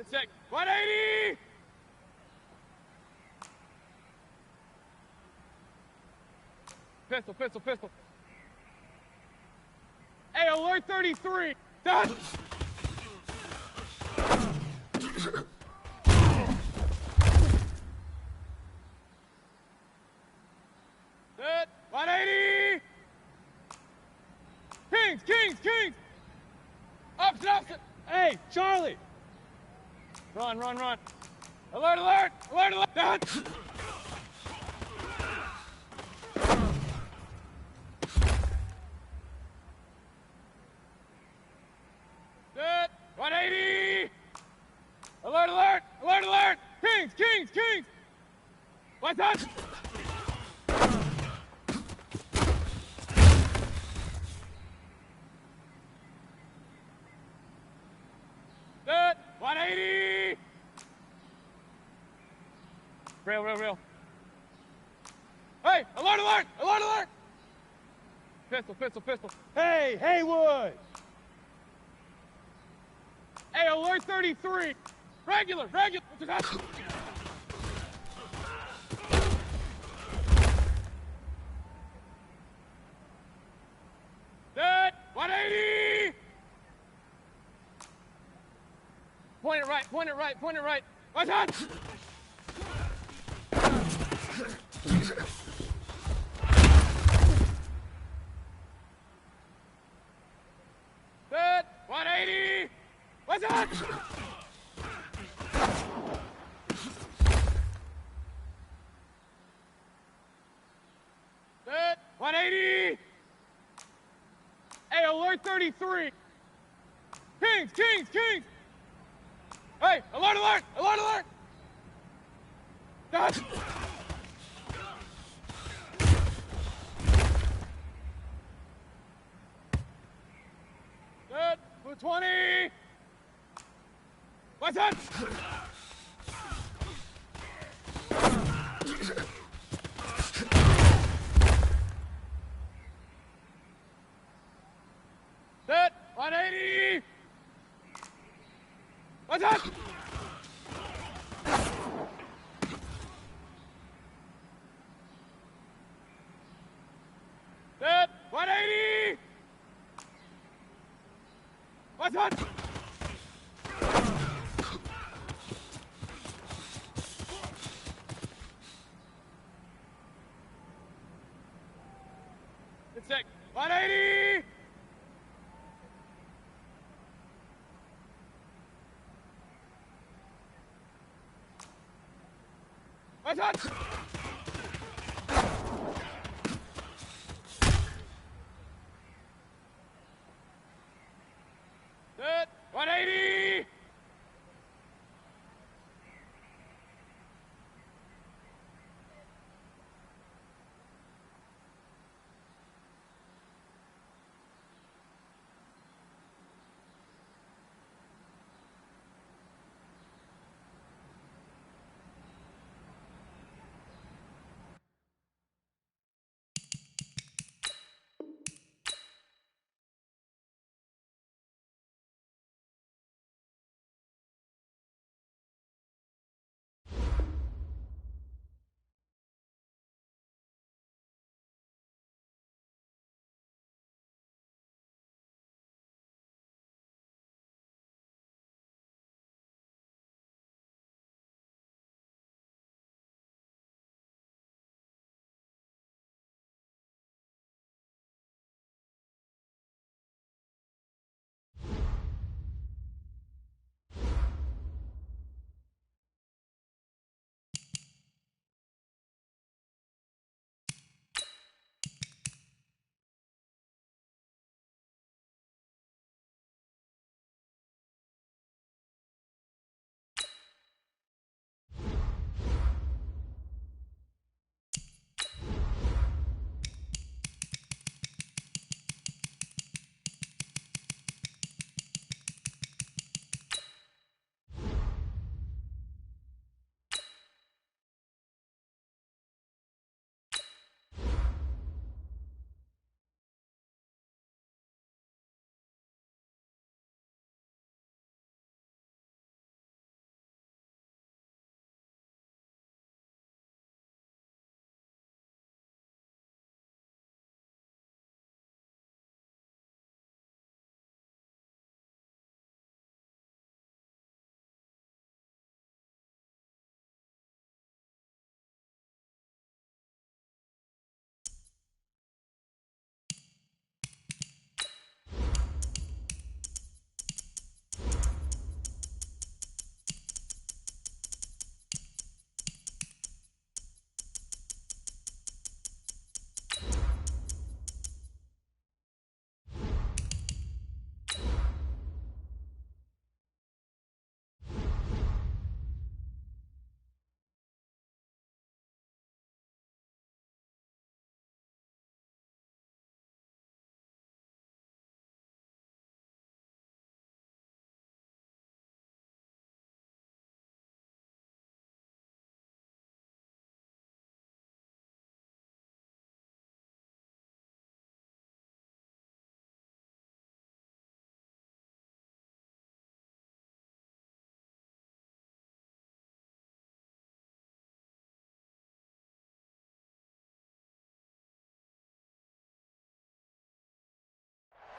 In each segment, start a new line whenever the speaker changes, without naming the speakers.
Check. 180! Pistol, pistol, pistol. Hey, alert 33! Done! Set. 180! Kings, kings, kings! Opposite, opposite! Hey, Charlie! Run, run, run. Alert, alert! Alert, alert! Done! Set. 180! Alert, alert! Alert, alert! Kings, kings, kings! What's up? Set. 180! Rail, rail, rail. Hey, alert, alert! Alert, alert! Pistol, pistol, pistol. Hey, Haywood! Hey, alert 33! Regular, regular! What's that? Set! 180! Point it right, point it right, point it right. What's that? Set! 180! What's that? Set! 180! Hey, alert 33! Kings, kings, kings! Hey, alert, alert! Alert, alert! Done! Set! 220! What's that? Set! 180! What's that? Set! 180! What's that? Good check. 180! What's that? Set. 180!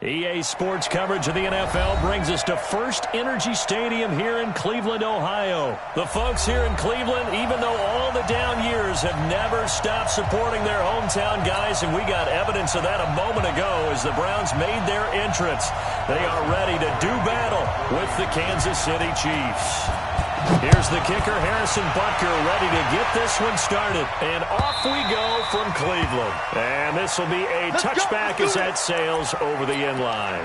EA Sports coverage of the NFL brings us to First Energy Stadium here in Cleveland, Ohio. The folks here in Cleveland, even though all the down years, have never stopped supporting their hometown guys, and we got evidence of that a moment ago as the Browns made their entrance. They are ready to do battle with the Kansas City Chiefs. Here's the kicker, Harrison Butker, ready to get this one started. And off we go from Cleveland. And this will be a touchback as that sails over the end line.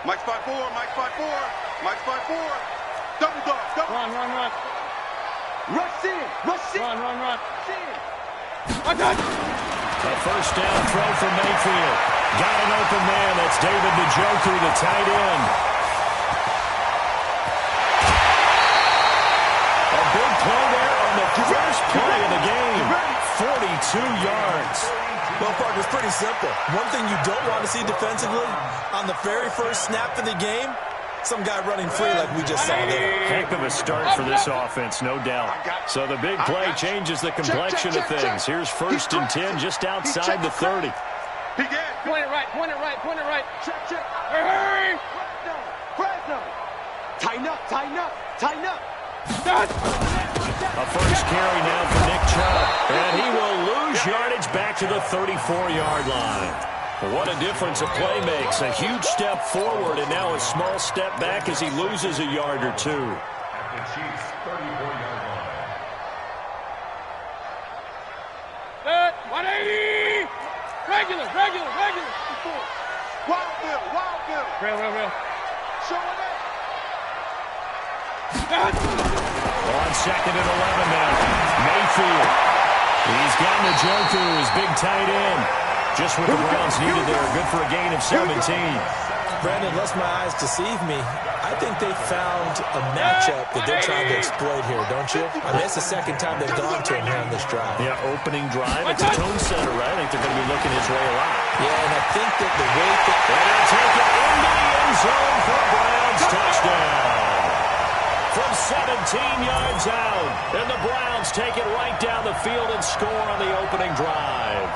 Mike spot four, Mike spot four, Mike spot four. Double dog, double.
Run.
Rush in, rush in.
Run.
I got it.
A first down throw for Mayfield. Got an open man. That's David Njoku, the tight end. A big play there on the first play of the game. 42 yards.
Well, Parker, it's pretty simple. One thing you don't want to see defensively, on the very first snap of the game, some guy running free like we just saw there.
Heck of a start for this offense, no doubt. So the big play changes the complexion of things. Here's 1st and 10 just outside the 30.
He get.
Point it right.
Check.
Hurry!
Press him. Tighten up.
A first carry now for Nick Chubb. And he will lose yardage back to the 34-yard line. What a difference a play makes. A huge step forward and now a small step back as he loses a yard or two.
At the Chiefs' 34-yard line.
180! Regular.
Wild Bill.
Real.
Showing it.
On 2nd and 11 now. Mayfield. He's got Njoku, his big tight end. Just what the Browns needed there. Good for a gain of 17.
Brandon, lest my eyes deceive me, I think they found a matchup that they're trying to exploit here, don't you? I mean, it's the second time they've gone to him here on this drive.
Yeah, opening drive. It's a tone setter, right? I think they're going to be looking his way a lot.
Yeah, and I think that the way that...
And they'll take it into the end zone for a Browns touchdown. From 17 yards out. And the Browns take it right down the field and score on the opening drive.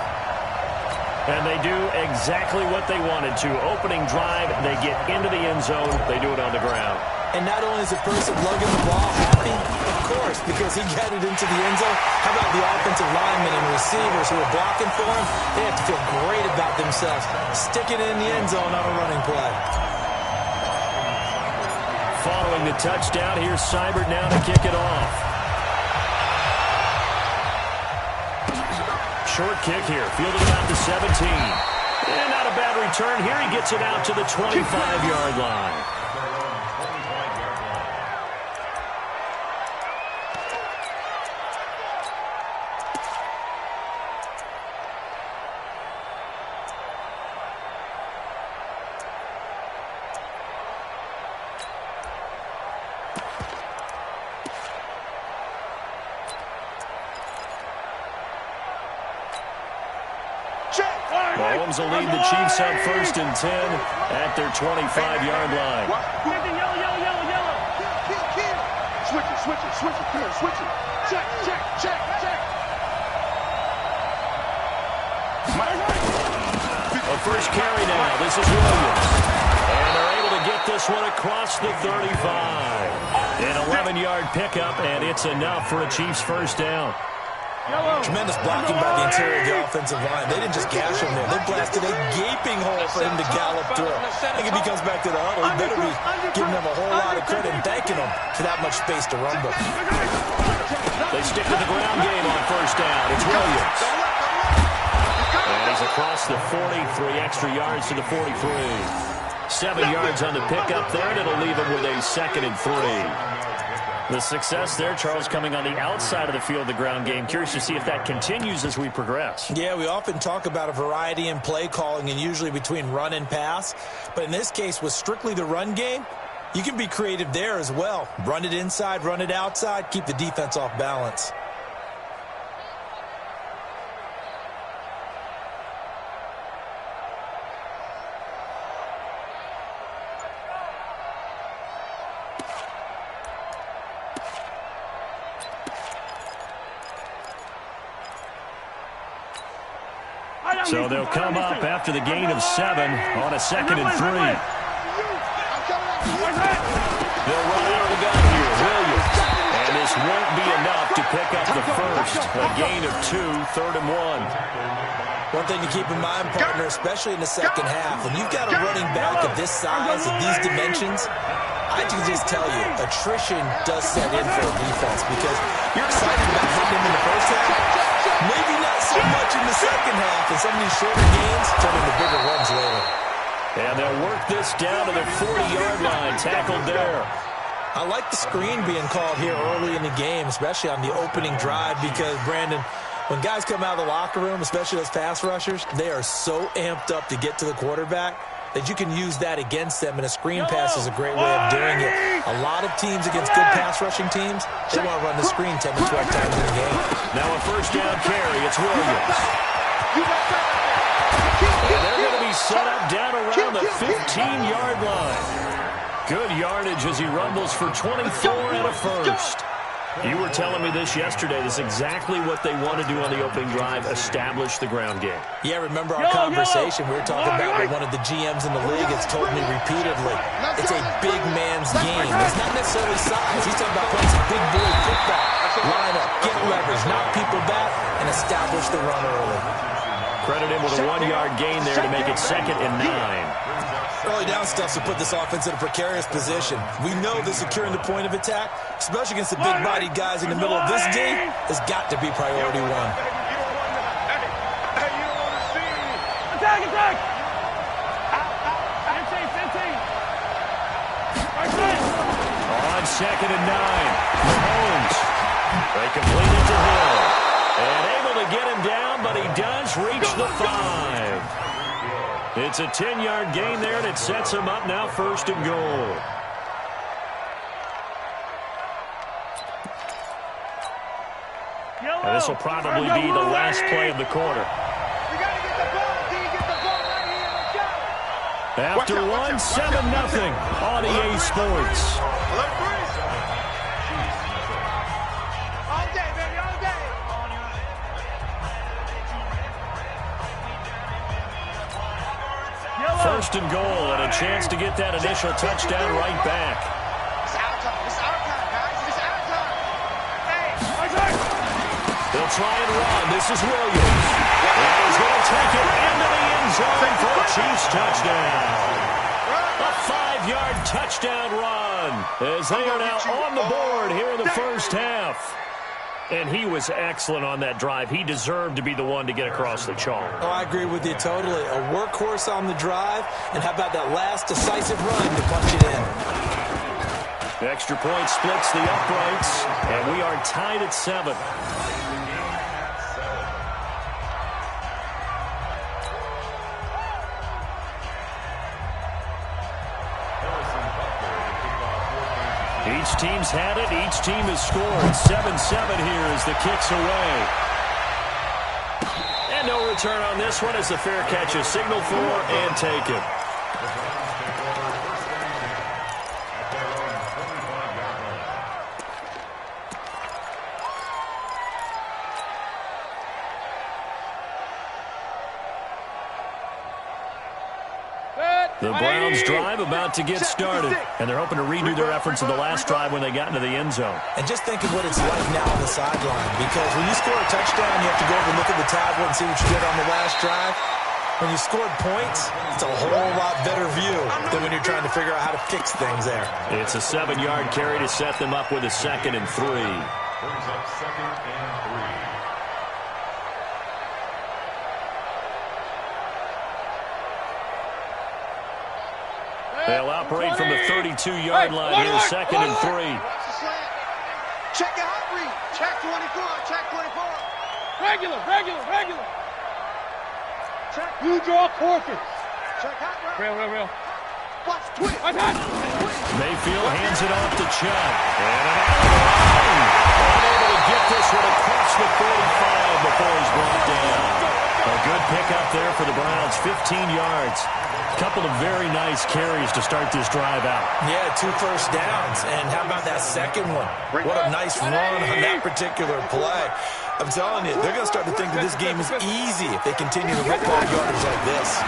And they do exactly what they wanted to. Opening drive, they get into the end zone. They do it on the ground.
And not only is the person lugging the ball happy, of course, because he got it into the end zone. How about the offensive linemen and receivers who are blocking for him? They have to feel great about themselves. Sticking it in the end zone on a running play.
Following the touchdown, here's Seibert now to kick it off. Short kick here, fielded about the 17. And not a bad return here. He gets it out to the 25-yard line. Mahomes will lead the Chiefs up 1st and 10 at their 25-yard line.
Yellow.
Switch it. Check.
A first carry now. This is Williams. And they're able to get this one across the 35. An 11-yard pickup, and it's enough for a Chiefs first down.
Tremendous blocking by the interior of the offensive line. They didn't just gash him there. They blasted a gaping hole for him to gallop through. I think if he comes back to the huddle, he better be giving them a whole lot of credit and thanking them for that much space to rumble.
They stick with the ground game on first down. It's Williams. And he's across the 40, 3 extra yards to the 43. 7 yards on the pickup there, and it'll leave him with a 2nd and 3. The success there, Charles, coming on the outside of the field, the ground game. Curious to see if that continues as we progress.
Yeah, we often talk about a variety in play calling and usually between run and pass. But in this case, with strictly the run game, you can be creative there as well. Run it inside, run it outside, keep the defense off balance.
So they'll come up after the gain of 7 on a 2nd and 3. They'll run out of the gun here. Williams. And this won't be enough to pick up the first. A gain of 2, 3rd and 1.
One thing to keep in mind, partner, especially in the second half, when you've got a running back of this size, of these dimensions, I can just tell you, attrition does set in for a defense because you're excited about hitting him in the first half, maybe not so much in the second half, and some of these shorter gains turn into bigger runs later.
And they'll work this down to the 40-yard line, tackled there.
I like the screen being called here early in the game, especially on the opening drive, because, Brandon, when guys come out of the locker room, especially those pass rushers, they are so amped up to get to the quarterback that you can use that against them, and a screen pass is a great way of doing it. A lot of teams against good pass rushing teams, they want to run the screen 10 to 12 times in the game.
Now a first down carry, it's Williams. And they're going to be set up down around the 15-yard line. Good yardage as he rumbles for 24 and a first. You were telling me this yesterday. This is exactly what they want to do on the opening drive, establish the ground game.
Yeah, remember our conversation? We were talking about what one of the GMs in the league has told me repeatedly. It's a big man's game. It's not necessarily size. He's talking about playing some big boy football. Line up, get leverage, knock people back, and establish the run early.
Credit him with a 1-yard gain there to make it 2nd and 9.
Early down stuff to put this offense in a precarious position. We know that securing the point of attack, especially against the big-bodied guys in the middle of this D, has got to be priority 1.
Attack, attack!
On 2nd and 9, Mahomes. They complete it to Hill. And able to get him down, but he does reach the 5. It's a 10-yard gain there, and it sets him up now 1st and goal. And this will probably be the last play of the quarter. After one, 7-0 on EA Sports. First and goal, and a chance to get that initial touchdown right back.
It's our time. It's our time, guys. It's our time. Hey!
They'll try and run. This is Williams. And he's going to take it into the end zone for a Chiefs touchdown. A 5-yard touchdown run as they are now on the board here in the first half. And he was excellent on that drive. He deserved to be the one to get across the chalk.
Oh, I agree with you totally. A workhorse on the drive, and how about that last decisive run to punch it in?
The extra point splits the uprights, and we are tied at 7. Each team's had it. Each team has scored. 7-7 here as the kick's away. And no return on this one as the fair catch is signaled for and taken. The Browns drive about to get started, and they're hoping to redo their efforts in the last drive when they got into the end zone.
And just think of what it's like now on the sideline, because when you score a touchdown, you have to go over and look at the tablet and see what you did on the last drive. When you scored points, it's a whole lot better view than when you're trying to figure out how to fix things there.
It's a 7-yard carry to set them up with a 2nd and 3.
Brings up 2nd and 3.
They'll operate from the 32-yard line here, 2nd and 3.
Check the hot read. Check 24. Check 24.
Regular. Check. You draw forfeit.
Check hot read.
Real.
Watch twist.
Mayfield hands it off to Chubb. And an out-of-line. Unable to get this one across the 45 before he's brought down. A A good pickup there for the Browns, 15 yards. Couple of very nice carries to start this drive out.
Yeah, 2 first downs. And how about that second one? What a nice run on that particular play. I'm telling you, they're going to start to think that this game is easy if they continue to rip off yardage like this.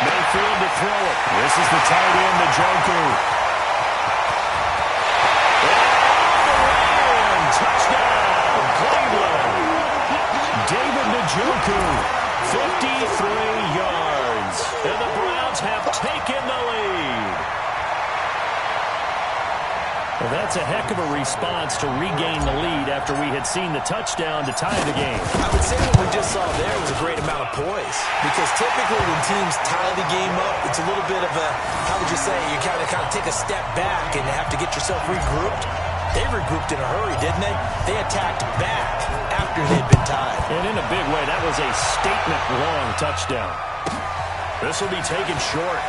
Mayfield to throw it. This is the tight end, Drako. And touchdown, Cleveland. David Njoku, 53 yards. And the Browns have taken the lead. Well, that's a heck of a response to regain the lead after we had seen the touchdown to tie the game.
I would say what we just saw there was a great amount of poise. Because typically when teams tie the game up, it's a little bit of a, how would you say, you kind of take a step back and have to get yourself regrouped. They regrouped in a hurry, didn't they? They attacked back after they'd been tied.
And in a big way, that was a statement-long touchdown. This will be taken short.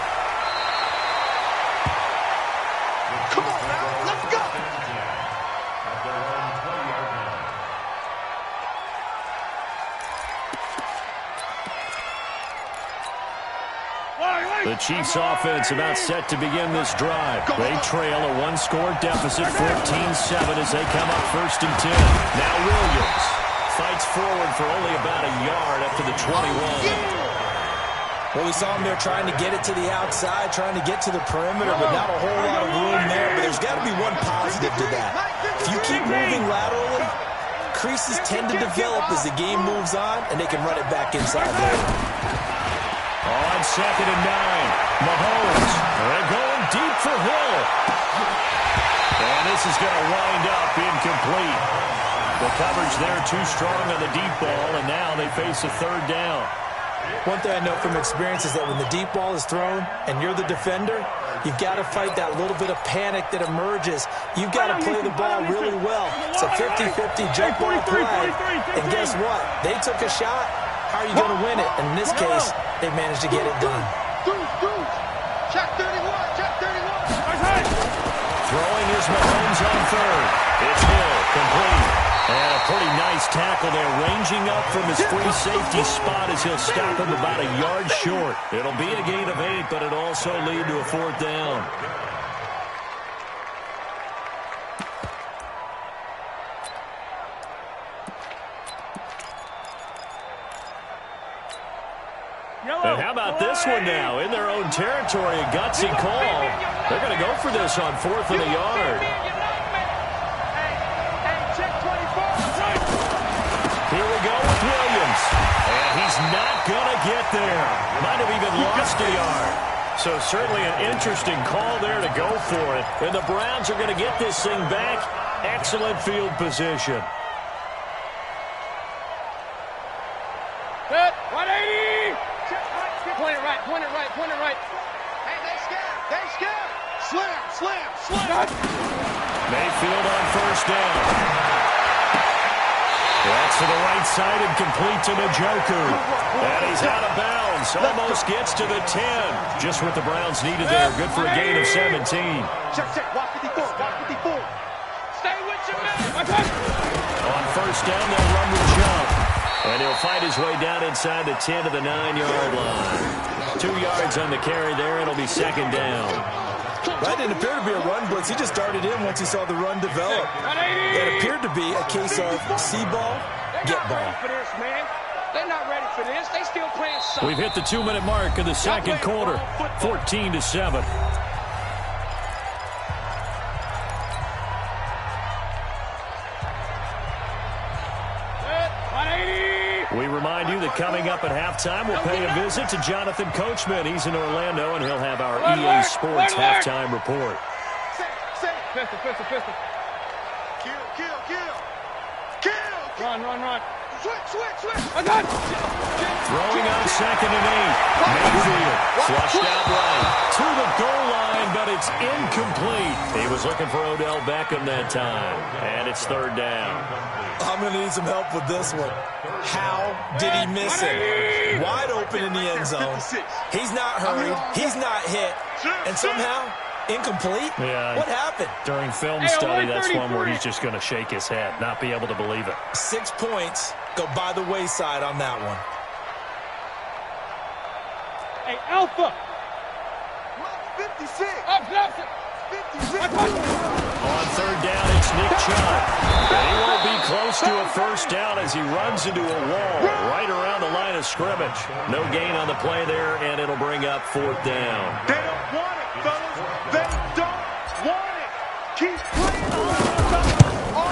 Come on now, let's go.
The Chiefs' offense about set to begin this drive. They trail a 1-score deficit, 14-7 as they come up 1st and 10. Now Williams fights forward for only about a yard up to the 21.
Well, we saw him there trying to get it to the outside, trying to get to the perimeter, but not a whole lot of room there. But there's got to be one positive to that. If you keep moving laterally, creases tend to develop as the game moves on, and they can run it back inside later.
On 2nd and 9, Mahomes. They're going deep for Hill. And this is going to wind up incomplete. The coverage there too strong on the deep ball, and now they face a 3rd down.
One thing I know from experience is that when the deep ball is thrown and you're the defender, you've got to fight that little bit of panic that emerges. You've got to play the ball really well. It's a 50-50 jump ball play. And guess what? They took a shot. How are you going to win it? And in this case, they managed to get it done.
Check 31, check 31.
Throwing is Mahomes on 3rd. It's Hill, complete. And a pretty nice tackle there, ranging up from his free safety spot as he'll stop him about a yard short. It'll be a gain of 8, but it'll also lead to a 4th down. And how about this one now? In their own territory, a gutsy call. They're going to go for this on 4th and a yard. Here we go with Williams. And he's not going to get there. Might have even lost a yard. So certainly an interesting call there to go for it. And the Browns are going to get this thing back. Excellent field position.
Set, 180. Point it right, point it right, point it right.
Hey, they scared. Slam.
Mayfield on 1st down. That's to the right side and complete to Njoku. And he's out of bounds. Almost gets to the 10. Just what the Browns needed there. Good for a gain of 17.
Check. Walk 54.
Stay with your man.
On 1st down, they'll run the jump. And he'll fight his way down inside the 10 to the 9-yard line. 2 yards on the carry there. It'll be 2nd down.
That didn't appear to be a run blitz. He just started in once he saw the run develop. It appeared to be a case of see ball, get ball.
They're not ready for this. They still playing soccer.
We've hit the 2-minute mark of the 2nd quarter. 14-7. We remind you that coming up at halftime, we'll pay a visit to Jonathan Coachman. He's in Orlando, and he'll have our EA Sports halftime report.
Pistol.
Kill.
Run.
Switch.
I got it.
Throwing on 2nd and 8. Mayfield flushed out right to the goal line, but it's incomplete. He was looking for Odell Beckham that time, and it's 3rd down.
I'm going to need some help with this one. How did he miss it? Wide open in the end zone. He's not hurried. He's not hit. And somehow, incomplete?
Yeah.
What happened?
During film study, that's one where he's just going to shake his head, not be able to believe it.
6 points go by the wayside on that one.
Hey, Alpha.
56.
Up, snaps it.
56.
On third down, it's Nick Chubb. And he won't be close to a first down as he runs into a wall right around the line of scrimmage. No gain on the play there, and it'll bring up fourth down.
They don't want it, fellas. They don't want it. Keep playing all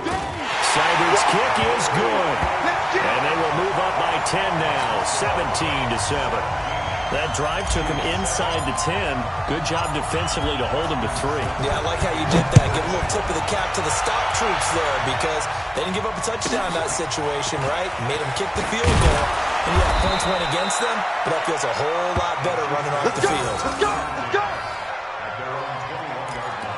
day.
Seibert's kick is good. And they will move up by 10 now, 17-7. That drive took him inside the 10. Good job defensively to hold him to 3.
Yeah, I like how you did that. Give a little tip of the cap to the stop troops there because they didn't give up a touchdown in that situation, right? Made them kick the field goal. And yeah, points went against them, but that feels a whole lot better running off the field.
Let's go. Let's go.
At their own 21-yard line.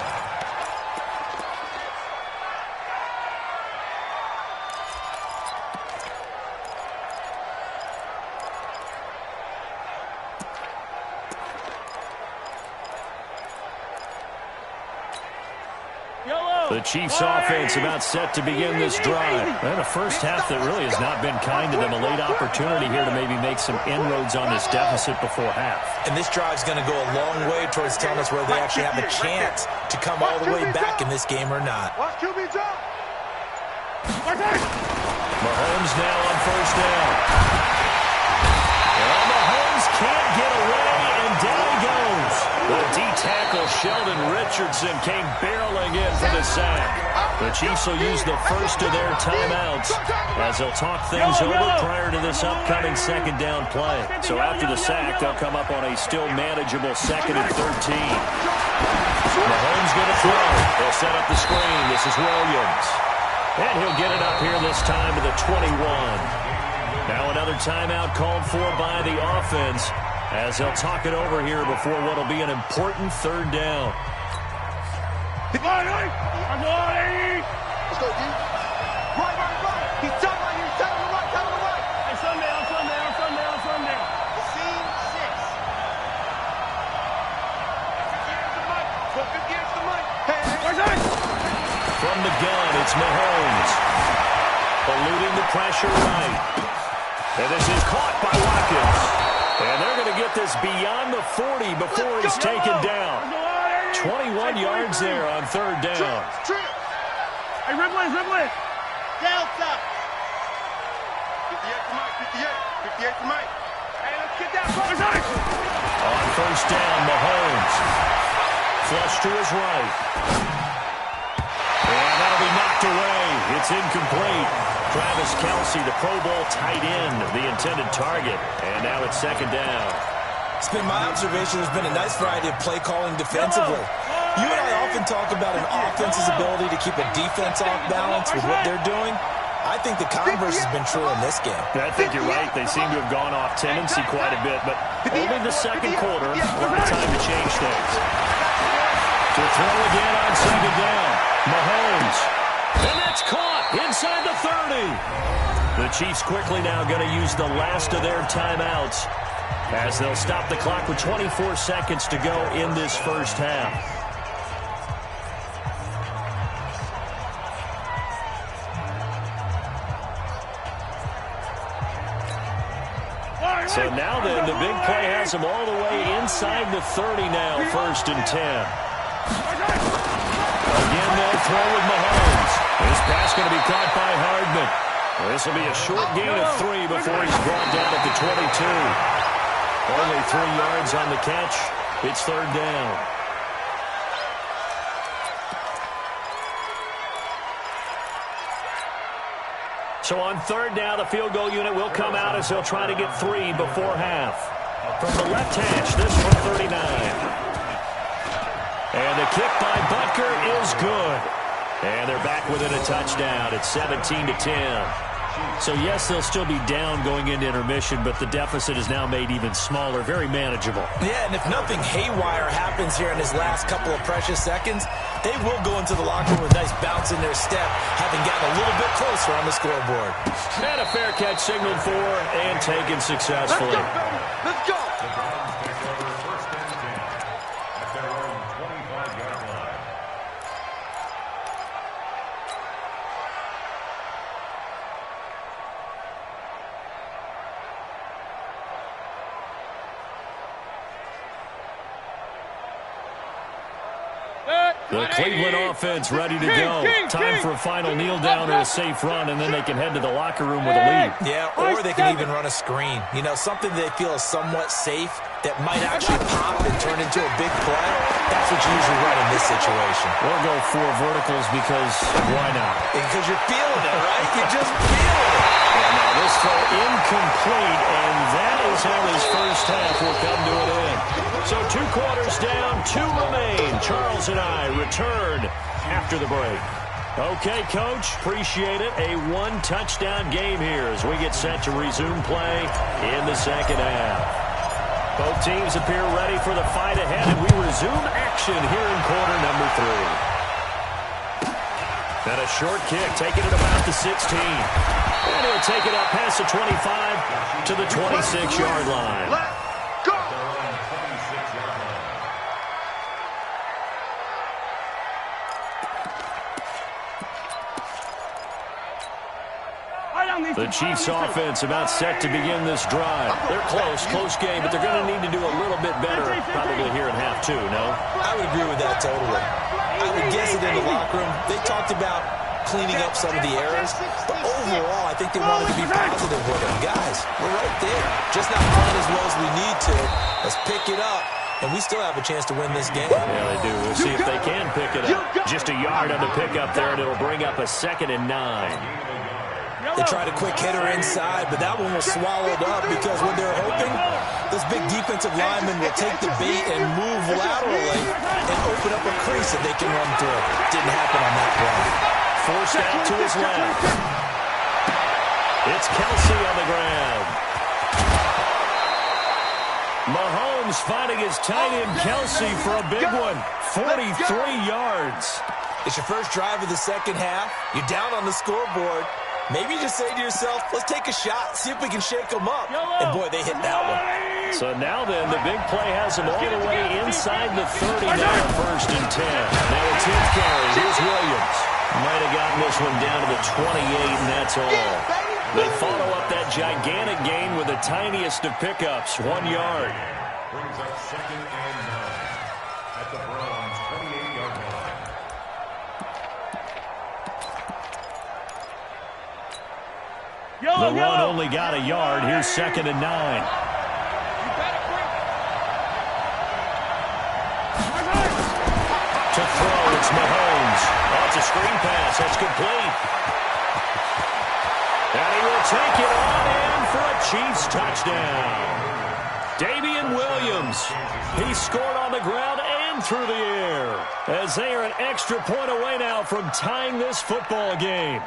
The Chiefs offense about set to begin this drive. And a first half that really has not been kind to them. A late opportunity here to maybe make some inroads on this deficit before half.
And this drive's going to go a long way towards telling us whether they actually have a chance to come all the way back in this game or not.
Watch QB drop.
Mahomes now on first down. And Mahomes can't get away, and down he goes. The D-tackle Sheldon Richardson came barreling in for the sack. The Chiefs will use the first of their timeouts as they'll talk things over prior to this upcoming second down play. So after the sack, they'll come up on a still manageable 2nd and 13. Mahomes going to throw. They'll set up the screen. This is Williams. And he'll get it up here this time to the 21. Now another timeout called for by the offense as they'll talk it over here before what will be an important third down.
Let's go, D. Right. He's telling you, he's telling the right, telling the right.
Hey, sundown.
Scene 6. 50 yards to Mike. Hey.
From the gun, it's Mahomes. Eluding the pressure right. And this is caught by Watkins. And they're going to get this beyond the 40 before he's taken down. 21 yards there on third down.
Hey, Ripley.
Delta. 58 to Mike. 58 to Mike. Hey, let's get that ball.
On first down, Mahomes. Flush to his right. And that'll be knocked away. It's incomplete. Travis Kelce, the Pro Bowl tight end, the intended target. And now it's second down.
It's been my observation there's been a nice variety of play calling defensively. You and I often talk about an offense's ability to keep a defense off balance with what they're doing. I think the converse has been true in this game.
I think you're right. They seem to have gone off tendency quite a bit, but only the second quarter. A lot of time to change things. To throw again on second down. Mahomes. And that's caught inside the 30. The Chiefs quickly now going to use the last of their timeouts as they'll stop the clock with 24 seconds to go in this first half. So now then, the big play has them all the way inside the 30 now, 1st and 10. Again, they'll throw with Mahomes. This pass going to be caught by Hardman. This will be a short gain of 3 before he's brought down at the 22. Only 3 yards on the catch. It's third down. So on third down, the field goal unit will come out as they'll try to get 3 before half. From the left hash, this from 39. And the kick by Butker is good. And they're back within a touchdown. It's 17-10. So, yes, they'll still be down going into intermission, but the deficit is now made even smaller, very manageable.
Yeah, and if nothing haywire happens here in his last couple of precious seconds, they will go into the locker room with a nice bounce in their step, having gotten a little bit closer on the scoreboard.
And a fair catch signaled for and taken successfully.
Let's go.
The Browns take over 1st and 10 at their own 25-yard line.
The Cleveland offense ready to go. Time for a final kneel down or a safe run, and then they can head to the locker room with a lead.
Yeah, or they can even run a screen. You know, something they feel is somewhat safe that might actually pop and turn into a big play. That's what you usually run in this situation.
Or go 4 verticals because why not?
Because you're feeling it, right? You're just feeling it.
Now this throw incomplete, and that is how his first half will come to an end. So 2 quarters down, 2 remain. Charles and I return after the break. Okay, Coach, appreciate it. A 1-touchdown game here as we get set to resume play in the second half. Both teams appear ready for the fight ahead, and we resume action here in quarter number 3. And a short kick, taking it about the 16. And he'll take it up past the 25 to the 26-yard line.
Let's go!
The Chiefs offense about set to begin this drive. They're close game, but they're going to need to do a little bit better probably here in half 2, no?
I would agree with that totally. I would guess that in the locker room, they talked about cleaning up some of the errors, but overall, I think they wanted to be positive with them. Guys, we're right there. Just not playing as well as we need to. Let's pick it up, and we still have a chance to win this game.
Yeah, they do. We'll see if they can pick it up. Just a yard on the pickup there, and it'll bring up a 2nd and 9.
They tried a quick hitter inside, but that one was swallowed up because what they're hoping, this big defensive lineman will take the bait and move laterally and open up a crease that they can run through. Didn't happen on that play.
Forced out to his left. It's Kelsey on the ground. Mahomes finding his tight end Kelsey for a big one. 43 yards.
It's your first drive of the second half. You're down on the scoreboard. Maybe you just say to yourself, let's take a shot, see if we can shake them up. And, boy, they hit that one.
So now then, the big play has them all the way inside the 30 now, 1st and 10. Now a 10th carry. Here's Williams. Might have gotten this one down to the 28, and that's all. They follow up that gigantic gain with the tiniest of pickups, 1 yard.
Brings up 2nd and 9 at the Browns' 28-yard line.
The run only got a yard. Here's 2nd and 9. To throw, it's Mahomes. Oh, it's a screen pass. That's complete. And he will take it on in for a Chiefs touchdown. Damian Williams. He scored on the ground and through the air, as they are an extra point away now from tying this football game.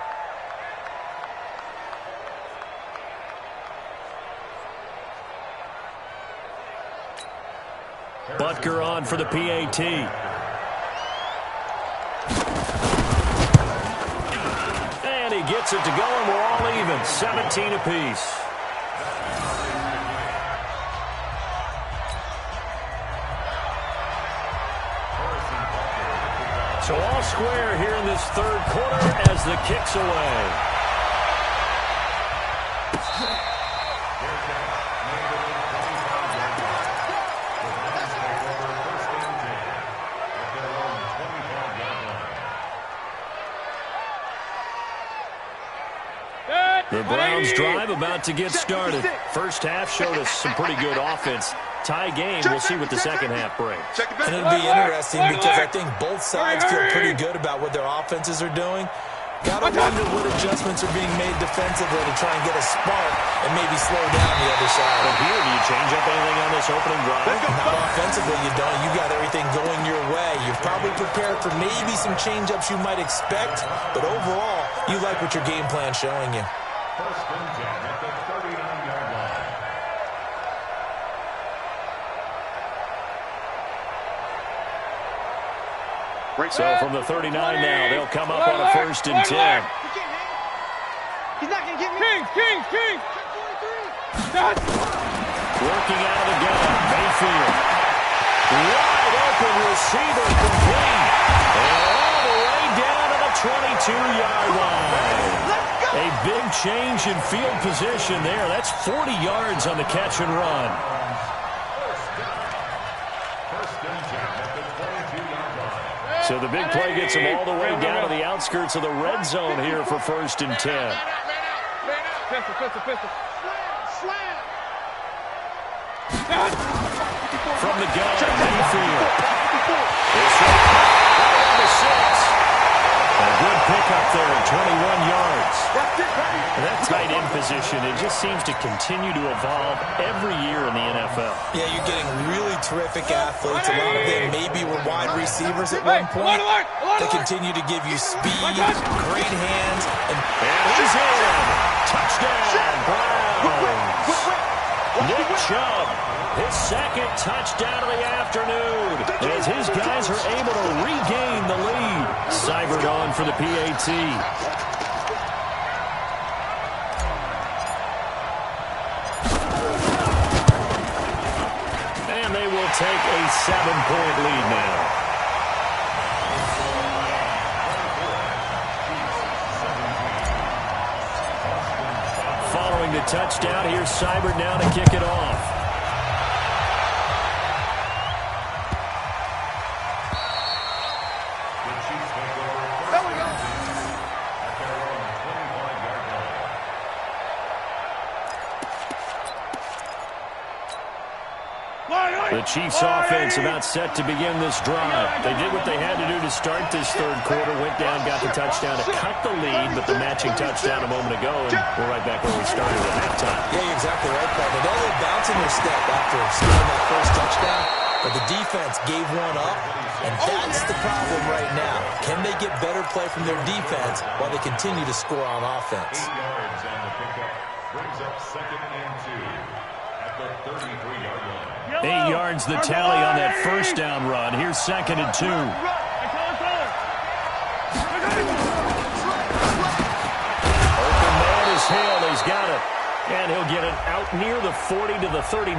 Butker on for the PAT. And he gets it to go, and we're all even. 17 apiece. So all square here in this 3rd quarter as the kick's away. The Browns drive about to get started. First half showed us some pretty good offense. Tie game, we'll see what the second half brings.
And it'll be interesting because I think both sides feel pretty good about what their offenses are doing. Gotta wonder what adjustments are being made defensively to try and get a spark and maybe slow down the other side.
But here, do you change up anything on this opening drive?
Not offensively, you don't. You got everything going your way. You're probably prepared for maybe some change-ups you might expect, but overall, you like what your game plan's showing you.
1st and 10 at the 39-yard line.
So from the 39 now, they'll come up on a 1st and 10.
He's not going to get me. King.
Working out of the gun, Mayfield. Wide open receiver complete. And all the way down to the 22-yard line. A big change in field position there. That's 40 yards on the catch and run.
First and 10 at the 22-yard line.
So the big play gets him all the way down to the outskirts of the red zone here for 1st and 10.
Pistol.
From the gun, Mayfield. It's right to 6. A good pickup there at 21 yards. And that tight end position, it just seems to continue to evolve every year in the NFL.
Yeah, you're getting really terrific athletes. A lot of them maybe were wide receivers at one point. They continue to give you speed, great hands, and
he's in. Touchdown, Browns. Nick Chubb, his 2nd touchdown of the afternoon, as his guys are able to regain the lead. Seibert on for the PAT. And they will take a 7-point lead now. Following the touchdown, here's Seibert now to kick it off. The Chiefs offense about set to begin this drive. They did what they had to do to start this 3rd quarter, went down, got the touchdown to cut the lead, but the matching touchdown a moment ago, and we're right back where we started at halftime.
Yeah, you're exactly right, Paul. They know they're bouncing their step after scoring that first touchdown, but the defense gave one up, and that's the problem right now. Can they get better play from their defense while they continue to score on offense?
8 yards on the pickup. Brings up 2nd and 2 at the 33-yard line.
8 yards the tally on that first down run. Here's 2nd and 2. Open man is Hill. He's got it. And he'll get it out near the 40 to the 39.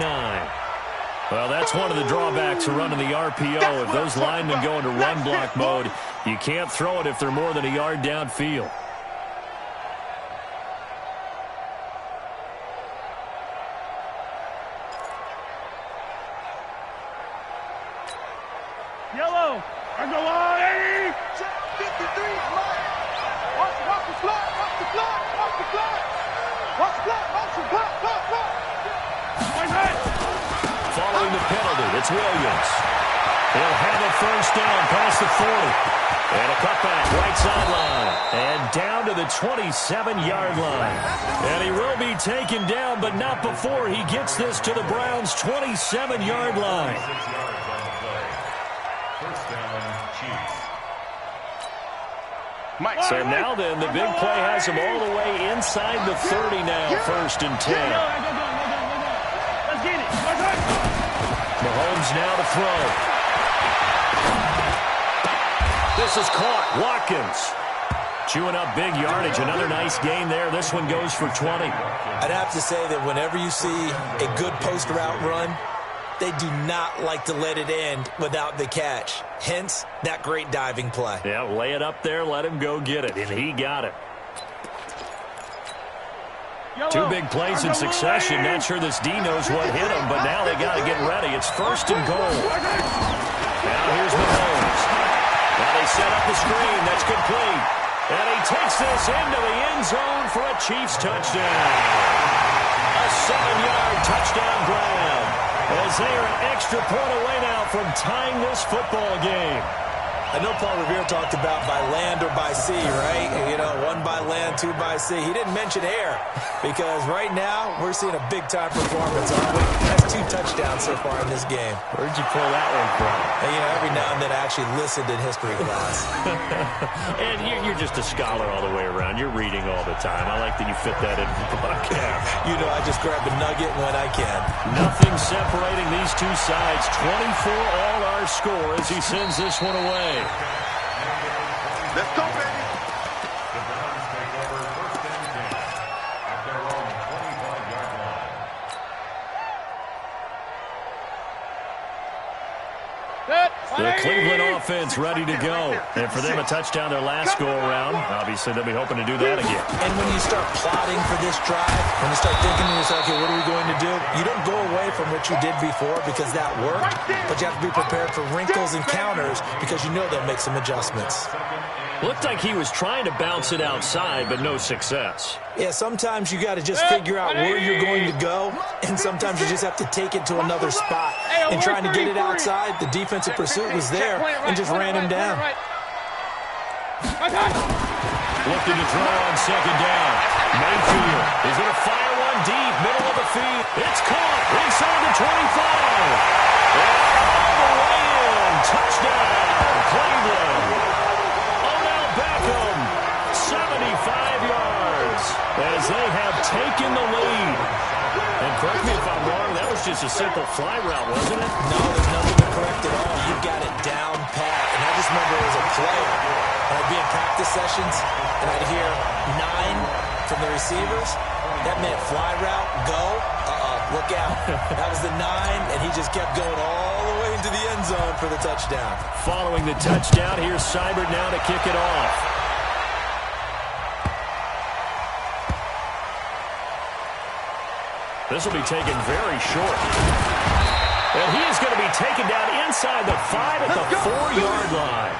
Well, that's one of the drawbacks of running the RPO. If those linemen go into run block mode, you can't throw it if they're more than a yard downfield.
Yellow. I go on.
53. Watch the block. Watch the block. Watch the block. Watch the block. Watch the block. Block.
Following the penalty, it's Williams. He'll have a first down past the 40. And a cutback, right sideline. And down to the 27-yard line. And he will be taken down, but not before he gets this to the Browns' 27-yard line.
6 yards on the play. First down, Chiefs.
So now then, the big play has him all the way inside the 30 now, 1st and 10.
Let's get it.
Mahomes now to throw. This is caught. Watkins chewing up big yardage. Another nice gain there. This one goes for 20.
I'd have to say that whenever you see a good post route run, they do not like to let it end without the catch. Hence, that great diving play.
Yeah, lay it up there, let him go get it, and he got it. Two big plays in succession. Not sure this D knows what hit him, but now they got to get ready. It's 1st and goal. Now here's Mahomes. Now they set up the screen. That's complete. And he takes this into the end zone for a Chiefs touchdown. A 7-yard touchdown grab. As they are an extra point away now from tying this football game.
I know Paul Revere talked about by land or by sea, right? You know, 1 by land, 2 by sea. He didn't mention air because right now we're seeing a big-time performance, aren't we? That's 2 touchdowns so far in this game.
Where'd you pull that one from?
And, you know, every now and then I actually listened in history class.
And you're just a scholar all the way around. You're reading all the time. I like that you fit that into the podcast.
You know, I just grab a nugget when I can.
Nothing separating these two sides. 24 all our score as he sends this one away.
Let's go, baby.
The Browns take over 1st and 10 at their own 25-yard line.
Set.
The Cleveland offense ready to go. And for them, a touchdown their last go-around. Obviously, they'll be hoping to do that again.
And when you start plotting for this drive, when you start thinking to yourself, okay, what are we going to do? You don't go away from what you did before because that worked, but you have to be prepared for wrinkles and counters because you know they'll make some adjustments.
Looked like he was trying to bounce it outside, but no success.
Yeah, sometimes you got to just figure out where you're going to go, and sometimes you just have to take it to another spot. And trying to get it outside, the defensive pursuit was there and just ran him down.
Looking to throw on second down. Mayfield is going to fire one deep, middle of the field. It's caught inside the 25. And all the way in. Touchdown, Cleveland. 75 yards as they have taken the lead. And correct me if I'm wrong, that was just a simple fly route, wasn't it?
No, there's nothing to correct at all. You got it down pat. And I just remember as a player, and I'd be in practice sessions, and I'd hear 9 from the receivers. That meant fly route, go. Look out. That was the 9, and he just kept going all the way into the end zone for the touchdown.
Following the touchdown, here's Seibert now to kick it off. This will be taken very short. And he is going to be taken down inside the 5 at the 4-yard line.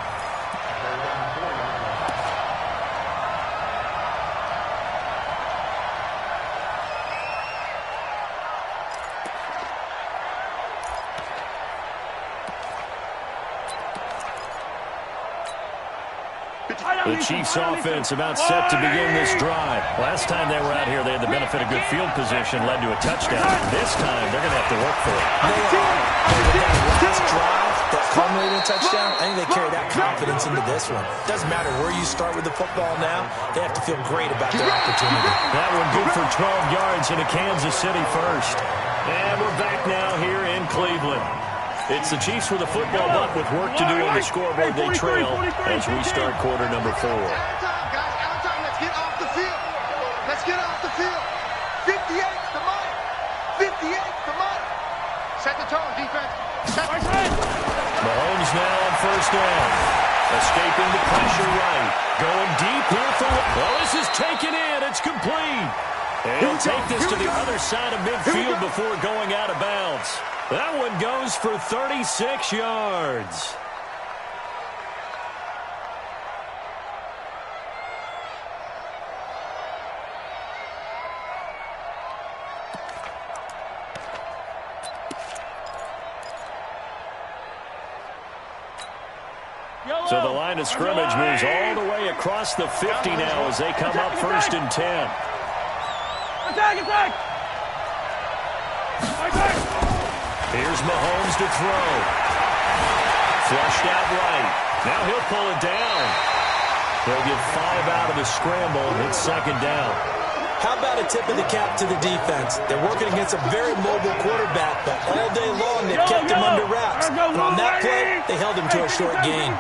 The Chiefs offense about set to begin this drive. Last time they were out here, they had the benefit of good field position, led to a touchdown. This time, they're going to have to work for it.
That last drive, that culminating touchdown, I think they carry that confidence into this one. Doesn't matter where you start with the football now, they have to feel great about their opportunity.
That one good for 12 yards into Kansas City first. And we're back now here in Cleveland. It's the Chiefs with a football, but with work to do on the scoreboard, they trail as we start quarter number 4.
Out of time, guys. Out of time. Let's get off the field. Let's get off the field. 58 the money. 58 the money. Set the tone, defense. Set the tone.
Mahomes now on first down. Escaping the pressure right. Going deep here for... Well, this is taken in. It's complete. And he'll take this to the other side of midfield before going out of bounds. That one goes for 36 yards. So the line of scrimmage moves all the way across the 50 now as they come up first and 10.
Attack, attack!
Here's Mahomes to throw. Flushed out right. Now he'll pull it down. They'll get 5 out of the scramble. It's second down.
How about a tip of the cap to the defense? They're working against a very mobile quarterback, but all day long they've kept him under wraps. And on that play, they held him to a short gain.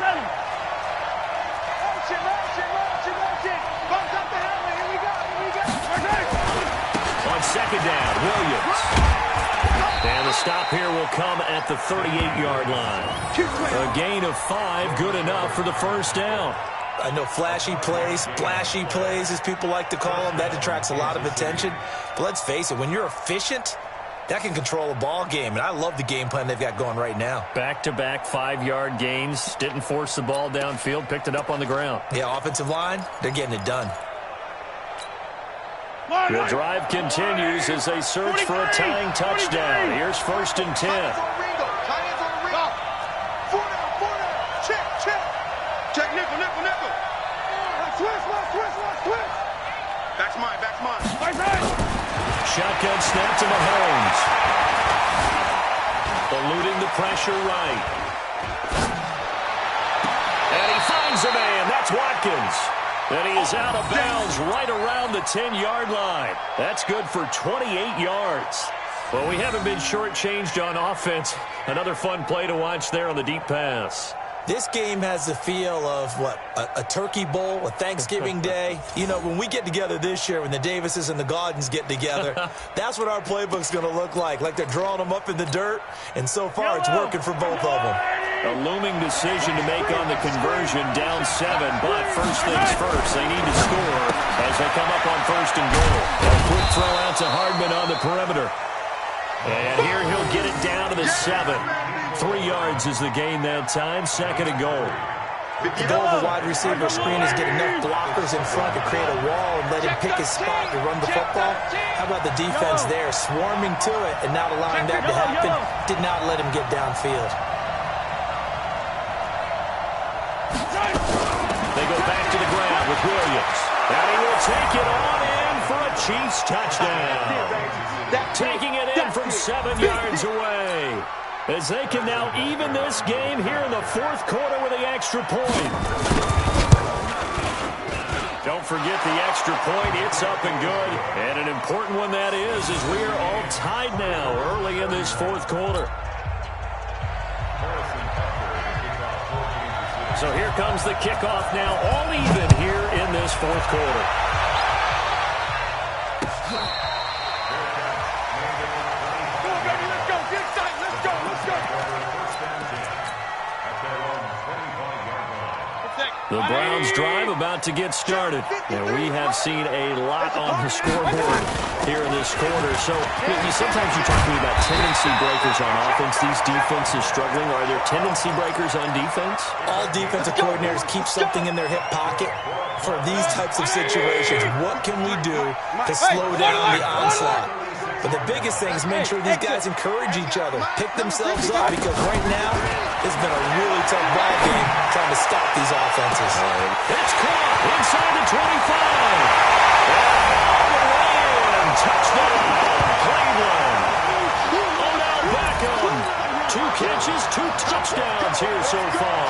On second down, Williams. And the stop here will come at the 38-yard line. A gain of 5, good enough for the first down.
I know flashy plays, splashy plays, as people like to call them, that attracts a lot of attention. But let's face it, when you're efficient, that can control a ball game. And I love the game plan they've got going right now.
Back-to-back 5-yard gains. Didn't force the ball downfield, picked it up on the ground.
Yeah, offensive line, they're getting it done.
The drive continues as they search for a tying touchdown. Here's first and 10.
Check nickel, nickel, nickel. Switch. Back's mine.
Shotgun snap to Mahomes. Eluding the pressure right. And he finds a man. That's Watkins. And he is out of bounds right around the 10-yard line. That's good for 28 yards. Well, we haven't been shortchanged on offense. Another fun play to watch there on the deep pass.
This game has the feel of, what, a turkey bowl, a Thanksgiving day. You know, when we get together this year, when the Davises and the Gaudens get together, that's what our playbook's going to look like they're drawing them up in the dirt. And so far, it's working for both of them.
A looming decision to make on the conversion, down 7. But first things first, they need to score as they come up on first and goal. A quick throw out to Hardman on the perimeter. And here he'll get it down to the 7. 3 yards is the gain that time, second and goal.
The goal of a wide receiver screen is get enough blockers in front to create a wall and let him pick his spot to run the football. How about the defense there, swarming to it and not allowing that to happen? Did not let him get downfield.
They go back to the ground with Williams. And he will take it on in for a Chiefs touchdown. Taking it in from 7 yards away. As they can now even this game here in the fourth quarter with the extra point. Don't forget the extra point. It's up and good. And an important one that is, as we are all tied now early in this fourth quarter. So here comes the kickoff now, all even here in this fourth quarter. The Browns drive about to get started. And we have seen a lot on the scoreboard here in this quarter. So sometimes you talk to me about tendency breakers on offense. These defenses struggling. Are there tendency breakers on defense?
All defensive coordinators keep something in their hip pocket for these types of situations. What can we do to slow down the onslaught? But the biggest thing is make sure these guys encourage each other, pick themselves up, because right now it's been a really tough ball game trying to stop these offenses.
It's caught inside the 25. And the way in. Touchdown, Cleveland. Odell Beckham. 2 catches, 2 touchdowns here so far.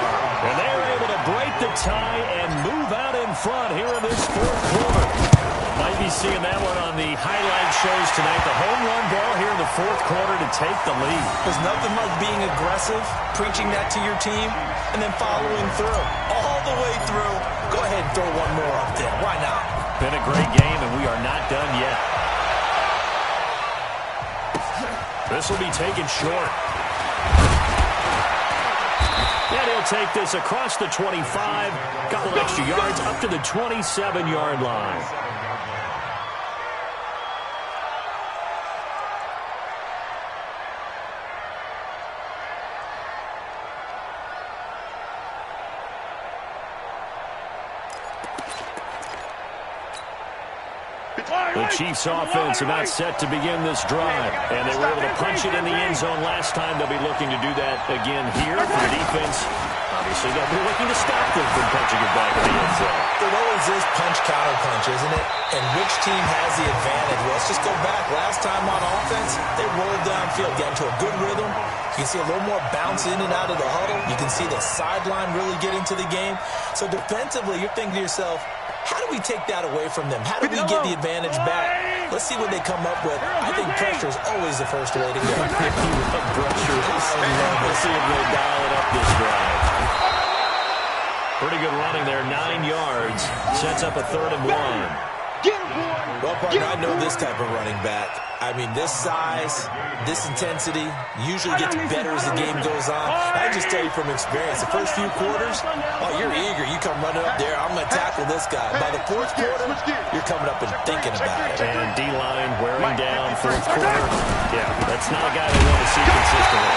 And they are able to break the tie and move out in front here in this fourth quarter. Might be seeing that one on the highlight shows tonight. The home run ball here in the fourth quarter to take the lead.
There's nothing like being aggressive, preaching that to your team, and then following through. All the way through. Go ahead and throw one more up there. Why not?
Been a great game, and we are not done yet. This will be taken short. And he'll take this across the 25. Couple extra yards up to the 27-yard line. The Chiefs offense about set to begin this drive. And they were able to punch it in the end zone last time. They'll be looking to do that again here for the defense. Obviously, they'll be looking to stop them from punching it back in the end zone.
There always is punch-counter-punch, isn't it? And which team has the advantage? Well, let's just go back. Last time on offense, they rolled downfield, got into a good rhythm. You can see a little more bounce in and out of the huddle. You can see the sideline really get into the game. So defensively, you're thinking to yourself, how do we take that away from them? How do we get the advantage back? Let's see what they come up with. I think pressure is always the first way to go.
Pressure. Let's see if they dial it up this drive. Pretty good running there, 9 yards. Sets up a 3rd and 1.
Well, partner, I know this type of running back. I mean, this size, this intensity usually gets better as the game goes on. I just tell you from experience, the first few quarters, oh, you're eager. You come running up there, I'm going to tackle this guy. By the fourth quarter, you're coming up and thinking about it.
And D-line wearing down fourth quarter. Yeah, that's not a guy they want to see consistently.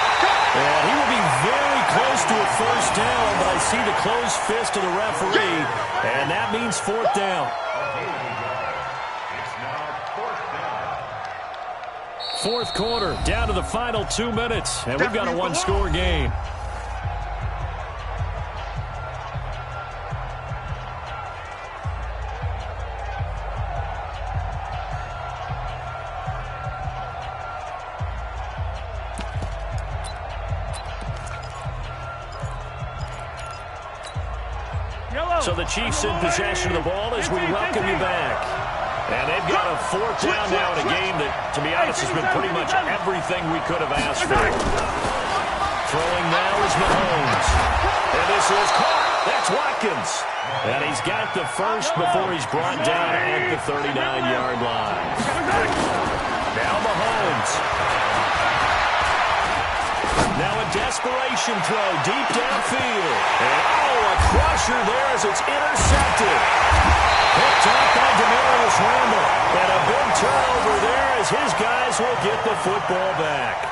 And he will be very close to a first down, but I see the closed fist of the referee, and that means 4th down. Fourth quarter, down to the final 2 minutes, and we've got a 1-score game. So the Chiefs in possession of the ball as we welcome you back. And they've got a 4th down now in a game that, to be honest, has been pretty much everything we could have asked for. Throwing now is Mahomes. And this is caught. That's Watkins. And he's got the first before he's brought down at the 39-yard line. Now Mahomes. Now a desperation throw deep downfield. And a crusher there as it's intercepted. Picked up by Demarius Randall. And a big turnover there as his guys will get the football back.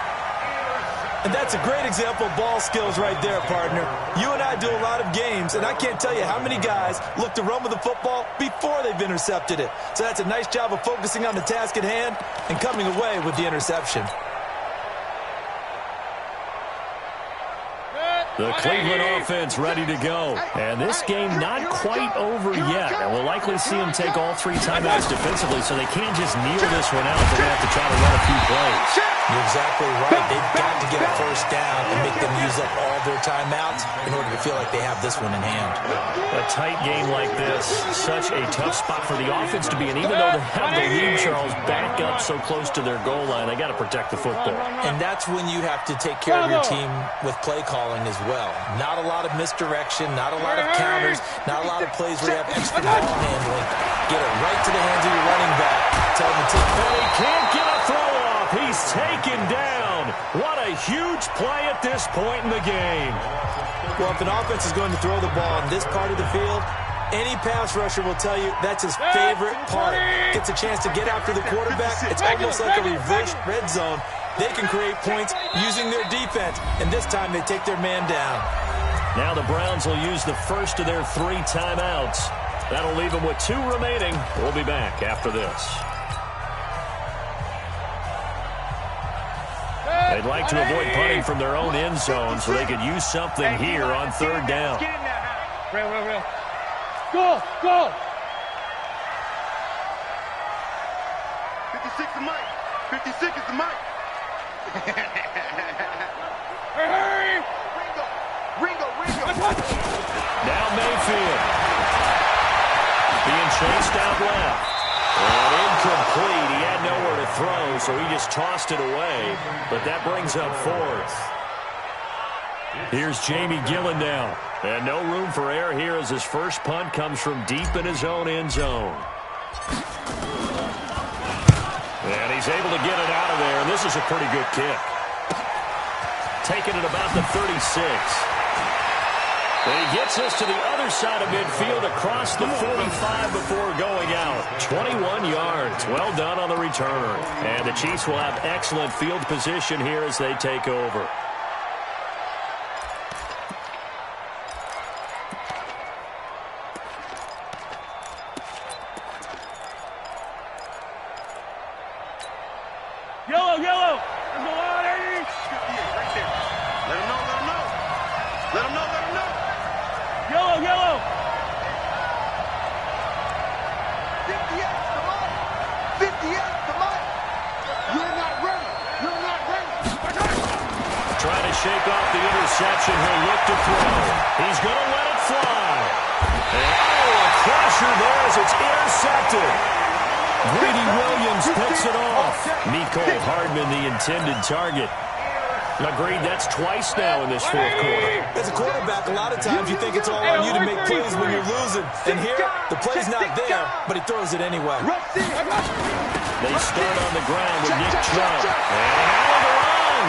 And that's a great example of ball skills right there, partner. You and I do a lot of games, and I can't tell you how many guys look to run with the football before they've intercepted it. So that's a nice job of focusing on the task at hand and coming away with the interception.
The Cleveland offense ready to go. And this game not quite over yet. And we'll likely see them take all 3 timeouts defensively, so they can't just kneel this one out. They're going to have to try to run a few plays.
You're exactly right. They've got to get a first down and make them use up all their timeouts in order to feel like they have this one in hand.
A tight game like this, such a tough spot for the offense to be in. Even though they have the lead, Charles, back up so close to their goal line, they got to protect the football.
And that's when you have to take care of your team with play calling as well. Not a lot of misdirection, not a lot of counters, not a lot of plays where you have extra ball handling. Get it right to the hands of your running back. Tell him to take.
And he can't get a throw off. He's taken down. What a huge play at this point in the game.
Well, if an offense is going to throw the ball in this part of the field, any pass rusher will tell you that's his favorite part. Gets a chance to get after the quarterback. It's almost like a reverse red zone. They can create points using their defense, and this time they take their man down.
Now the Browns will use the first of their 3 timeouts. That'll leave them with 2 remaining. We'll be back after this. They'd like to avoid punting from their own end zone so they could use something here on 3rd down.
Real. Go!
56 is Mike. 56 is the Mike.
Hurry!
Ringo.
Now Mayfield. Being chased out left. And incomplete. He had nowhere to throw, so he just tossed it away. But that brings up 4th. Here's Jamie Gillen now. And no room for error here as his first punt comes from deep in his own end zone. And he's able to get it out of there, and this is a pretty good kick. Taking it about the 36. And he gets us to the other side of midfield across the 45 before going out. 21 yards. Well done on the return. And the Chiefs will have excellent field position here as they take over.
Yellow! There's a lot, Eddie!
Right there. Let him know.
Yellow!
58's the Mike. 58's the Mike. You're not ready.
Trying to shake off the interception. He'll look to throw. He's going to let it fly. And a crusher there as it's intercepted. Greedy Williams picks it off. Mecole Hardman, the intended target. Agreed, that's twice now in this 4th quarter.
As a quarterback, a lot of times you think it's all on you to make plays when you're losing. And here, the play's not there, but he throws it anyway.
They start on the ground with Nick Chubb. And out of the run.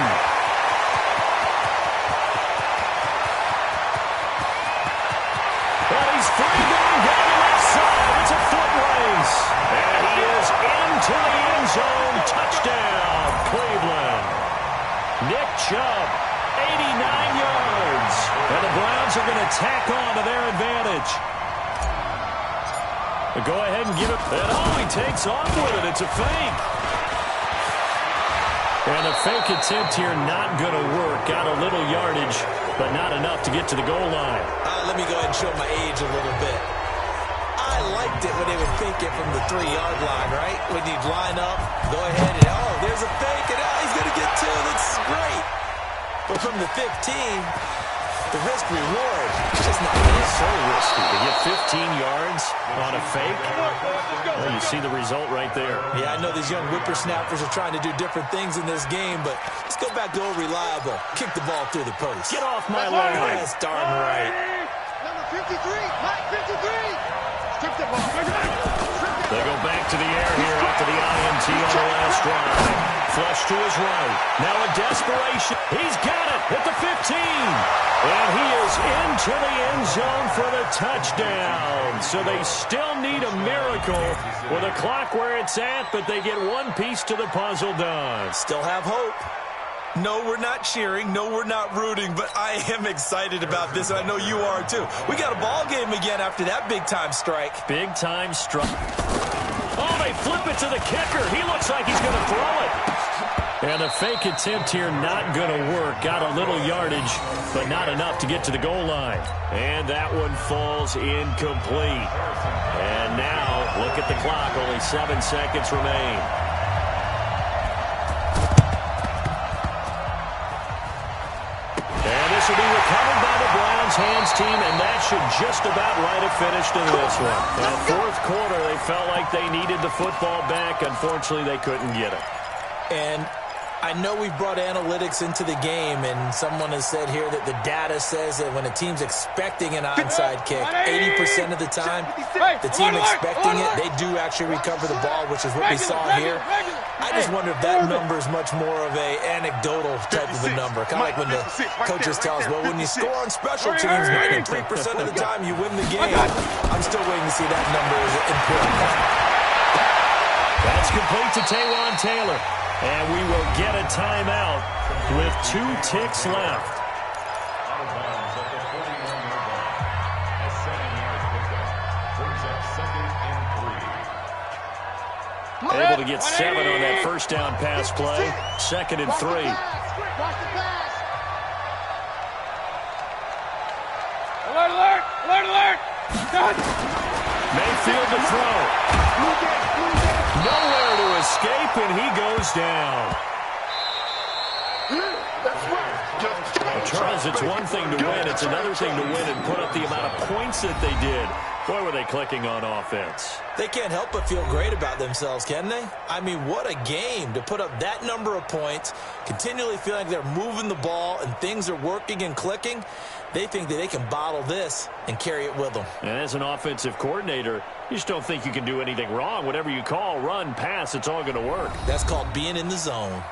Well, he's free going down the left side. It's a foot race. And he is into the end zone. Touchdown, Cleveland. Nick Chubb, 89 yards. And the Browns are going to tack on to their advantage. Go ahead and give it. And he takes off with it. It's a fake. And the fake attempt here not going to work. Got a little yardage, but not enough to get to the goal line.
Let me go ahead and show my age a little bit. I liked it when they would fake it from the 3-yard line, right? When you'd line up, go ahead and, there's a fake, and he's going to get 2. That's great. But from the 15, the risk-reward, it's just not there.
So risky. To get 15 yards on a fake. Well, you see the result right there.
Yeah, I know these young whippersnappers are trying to do different things in this game, but let's go back to old reliable. Kick the ball through the post.
Get off my line.
That's darn right.
Number 53, Mike 53. Strip the ball.
They go back to the air here after the INT on the last drive. flush to his right. Now in desperation, he's got it at the 15. And he is into the end zone for the touchdown. So they still need a miracle with a clock where it's at, but they get one piece to the puzzle done.
Still have hope. No, we're not cheering. No, we're not rooting, but I am excited about this, and I know you are too. We got a ball game again after that big-time strike.
Big-time strike. Oh, they flip it to the kicker. He looks like he's going to throw it. And a fake attempt here not going to work. Got a little yardage, but not enough to get to the goal line. And that one falls incomplete. And now, look at the clock. Only 7 seconds remain. And this will be recovered by the Browns hands team, and that should just about write a finish to this one. In the fourth quarter, they felt like they needed the football back. Unfortunately, they couldn't get it.
And I know we've brought analytics into the game, and someone has said here that the data says that when a team's expecting an onside kick, 80% of the time, the team expecting it, they do actually recover the ball, which is what we saw here. I just wonder if that number is much more of a anecdotal type of a number. Kind of like when the coaches tell us, well, when you score on special teams, 93% of the time you win the game. I'm still waiting to see that number as empirical.
That's complete to Taywan Taylor. And we will get a timeout with 2 ticks left.
Out of bounds at the 41-yard line. A 7-yard pickup brings up 2nd and 3.
Able to get 7 on that first down pass play. 2nd and 3.
Watch the pass.
Alert, alert, alert, alert.
Mayfield to throw. Nowhere to escape, and he goes down. Well, Charles, it's one thing to win. It's another thing to win and put up the amount of points that they did. Boy, were they clicking on offense.
They can't help but feel great about themselves, can they? I mean, what a game to put up that number of points, continually feeling like they're moving the ball and things are working and clicking. They think that they can bottle this and carry it with them.
And as an offensive coordinator, you just don't think you can do anything wrong. Whatever you call, run, pass, it's all going to work.
That's called being in the zone.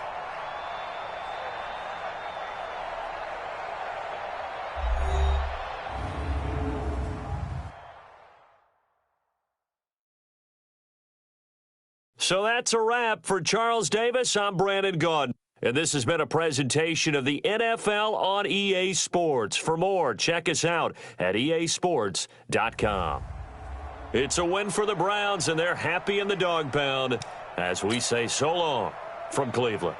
So that's a wrap for Charles Davis. I'm Brandon Gaudin. And this has been a presentation of the NFL on EA Sports. For more, check us out at easports.com. It's a win for the Browns, and they're happy in the dog pound as we say so long from Cleveland.